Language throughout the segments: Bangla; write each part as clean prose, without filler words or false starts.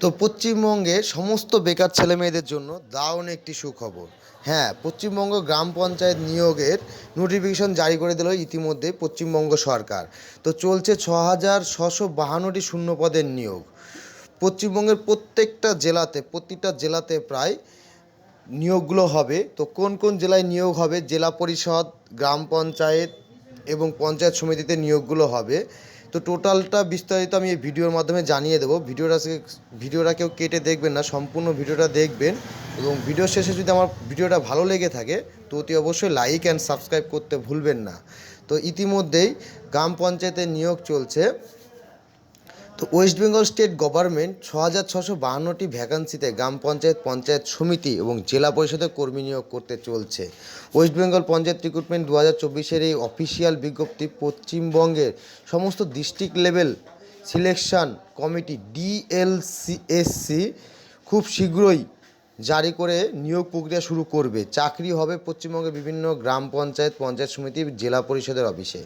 তো পশ্চিমবঙ্গের সমস্ত বেকার ছেলেমেয়েদের জন্য দারুণ একটি সুখবর। হ্যাঁ, পশ্চিমবঙ্গ গ্রাম পঞ্চায়েত নিয়োগের নোটিফিকেশন জারি করে দিল ইতিমধ্যে পশ্চিমবঙ্গ সরকার। তো চলছে 6,652টি শূন্য পদের নিয়োগ। পশ্চিমবঙ্গের প্রতিটা জেলাতে প্রায় নিয়োগগুলো হবে। তো কোন কোন জেলায় নিয়োগ হবে, জেলা পরিষদ, গ্রাম পঞ্চায়েত এবং পঞ্চায়েত সমিতিতে নিয়োগগুলো হবে। তো টোটালটা বিস্তারিত আমি এই ভিডিওর মাধ্যমে জানিয়ে দেবো। ভিডিওটা কেউ কেটে দেখবেন না, সম্পূর্ণ ভিডিওটা দেখবেন। এবং ভিডিও শেষে যদি আমার ভিডিওটা ভালো লেগে থাকে তো অতি অবশ্যই লাইক অ্যান্ড সাবস্ক্রাইব করতে ভুলবেন না। তো ইতিমধ্যেই গ্রাম পঞ্চায়েতের নিয়োগ চলছে। তো ওয়েস্ট বেঙ্গল স্টেট গভর্নমেন্ট 6,652টি ভ্যাকান্সিতে গ্রাম পঞ্চায়েত, পঞ্চায়েত সমিতি এবং জেলা পরিষদের কর্মী নিয়োগ করতে চলছে। ওয়েস্ট বেঙ্গল পঞ্চায়েত রিক্রুটমেন্ট 2024-এর এই অফিসিয়াল বিজ্ঞপ্তি পশ্চিমবঙ্গের সমস্ত district level selection committee DLCSC খুব শীঘ্রই জারি করে নিয়োগ প্রক্রিয়া শুরু করবে। চাকরি হবে পশ্চিমবঙ্গের বিভিন্ন গ্রাম পঞ্চায়েত, পঞ্চায়েত সমিতি, জেলা পরিষদের অফিসে।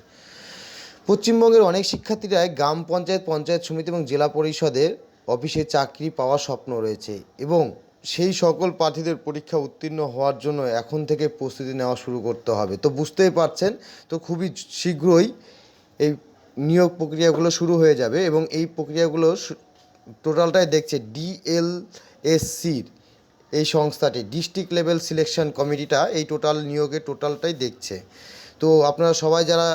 পশ্চিমবঙ্গের অনেক শিক্ষার্থীরাই গ্রাম পঞ্চায়েত, পঞ্চায়েত সমিতি এবং জেলা পরিষদের অফিসে চাকরি পাওয়ার স্বপ্ন রয়েছে এবং সেই সকল প্রার্থীদের পরীক্ষা উত্তীর্ণ হওয়ার জন্য এখন থেকে প্রস্তুতি নেওয়া শুরু করতে হবে। তো বুঝতেই পারছেন, তো খুবই শীঘ্রই এই নিয়োগ প্রক্রিয়াগুলো শুরু হয়ে যাবে এবং এই প্রক্রিয়াগুলো টোটালটাই দেখছে DLSCর এই সংস্থাটি, ডিস্ট্রিক্ট লেভেল সিলেকশন কমিটিটা এই টোটালটাই দেখছে। তো আপনারা সবাই যারা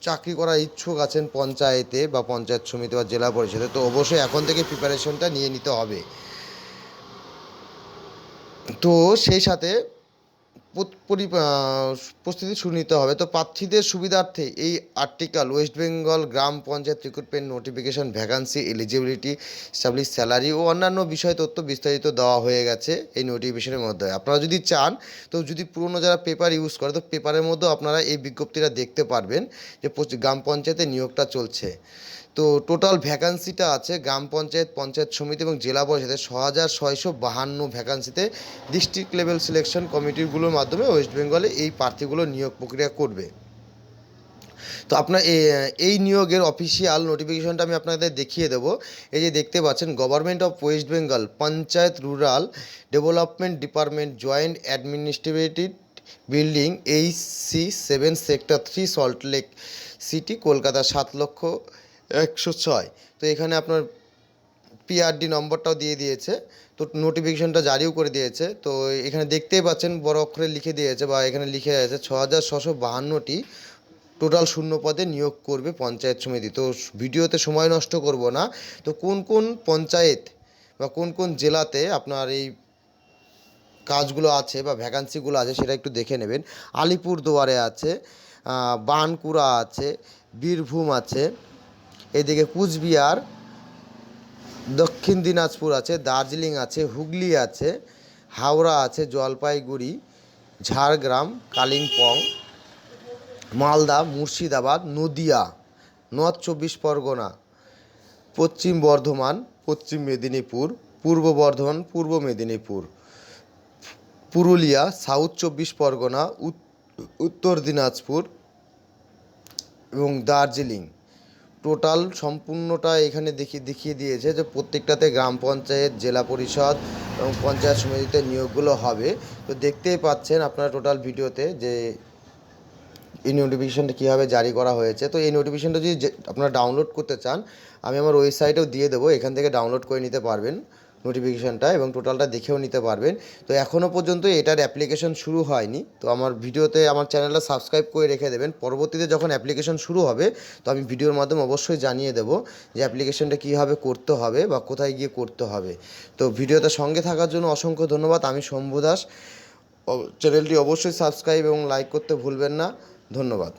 চাকরি করার ইচ্ছুক আছেন পঞ্চায়েতে বা পঞ্চায়েত সমিতি বা জেলা পরিষদে, তো অবশ্যই এখন থেকে প্রিপারেশনটা নিয়ে নিতে হবে। তো সেই সাথে প্রস্তুতি শুরু নিতে হবে। তো প্রার্থীদের সুবিধার্থে এই article West Bengal Gram Panchayat recruitment notification vacancy, eligibility, স্টাবলিশ স্যালারি ও অন্যান্য বিষয় তথ্য বিস্তারিত দেওয়া হয়ে গেছে এই নোটিফিকেশনের মধ্যে। আপনারা যদি চান, তো যদি পুরনো যারা পেপার ইউজ করে, তো পেপারের মধ্যেও আপনারা এই বিজ্ঞপ্তিটা দেখতে পারবেন যে গ্রাম পঞ্চায়েতে নিয়োগটা চলছে। তো টোটাল ভ্যাকান্সিটা আছে গ্রাম পঞ্চায়েত, পঞ্চায়েত সমিতি এবং জেলা পরিষদে 6,652 ভ্যাকান্সিতে ডিস্ট্রিক্ট লেভেল সিলেকশন কমিটিগুলোর মাধ্যমে ওয়েস্ট বেঙ্গলে এই প্রার্থীগুলো নিয়োগ প্রক্রিয়া করবে। তো আপনার এই নিয়োগের অফিসিয়াল নোটিফিকেশনটা আমি আপনাদের দেখিয়ে দেবো। এই যে দেখতে পাচ্ছেন, government of West Bengal panchayat rural development department, joint administrative building, HC7 sector 3, Salt Lake city, Kolkata 7,01,06। তো এখানে আপনার PRD নম্বরটাও দিয়ে দিয়েছে। তো নোটিফিকেশনটা জারিও করে দিয়েছে। তো এখানে দেখতেই পাচ্ছেন বড় অক্ষরে লিখে দিয়েছে বা এখানে লিখে আছে 6,652টি টোটাল শূন্য পদে নিয়োগ করবে পঞ্চায়েত সমিতি। তো ভিডিওতে সময় নষ্ট করব না। তো কোন কোন পঞ্চায়েত বা কোন কোন জেলাতে আপনার এই কাজগুলো আছে বা ভ্যাকান্সিগুলো আছে সেটা একটু দেখে নেবেন। আলিপুরদুয়ারে আছে, বানকুড়া আছে, বীরভূম আছে, এদিকে কুচবিহার, দক্ষিণ দিনাজপুর আছে, দার্জিলিং আছে, হুগলি আছে, হাওড়া আছে, জলপাইগুড়ি, ঝাড়গ্রাম, কালিম্পং, মালদা, মুর্শিদাবাদ, নদিয়া, নর্থ 24 পরগনা, পশ্চিম বর্ধমান, পশ্চিম মেদিনীপুর, পূর্ব বর্ধমান, পূর্ব মেদিনীপুর, পুরুলিয়া, সাউথ 24 পরগনা, উত্তর দিনাজপুর এবং দার্জিলিং। টোটাল সম্পূর্ণটা এখানে দেখিয়ে দিয়েছে যে প্রত্যেকটাতে গ্রাম পঞ্চায়েত, জেলা পরিষদ এবং পঞ্চায়েত সমিতিতে নিয়োগগুলো হবে। তো দেখতেই পাচ্ছেন আপনারা টোটাল ভিডিওতে যে এই নোটিফিকেশানটা কীভাবে জারি করা হয়েছে। তো এই নোটিফিকেশানটা যদি আপনারা ডাউনলোড করতে চান, আমি আমার ওয়েবসাইটেও দিয়ে দেবো, এখান থেকে ডাউনলোড করে নিতে পারবেন নোটিফিকেশানটা এবং টোটালটা দেখেও নিতে পারবেন। তো এখনও পর্যন্ত এটার অ্যাপ্লিকেশন শুরু হয়নি। তো আমার ভিডিওতে আমার চ্যানেলটা সাবস্ক্রাইব করে রেখে দেবেন। পরবর্তীতে যখন অ্যাপ্লিকেশন শুরু হবে তো আমি ভিডিওর মাধ্যমে অবশ্যই জানিয়ে দেবো যে অ্যাপ্লিকেশনটা কীভাবে করতে হবে বা কোথায় গিয়ে করতে হবে। তো ভিডিওতে সঙ্গে থাকার জন্য অসংখ্য ধন্যবাদ। আমি শম্ভু দাস। চ্যানেলটি অবশ্যই সাবস্ক্রাইব এবং লাইক করতে ভুলবেন না। ধন্যবাদ।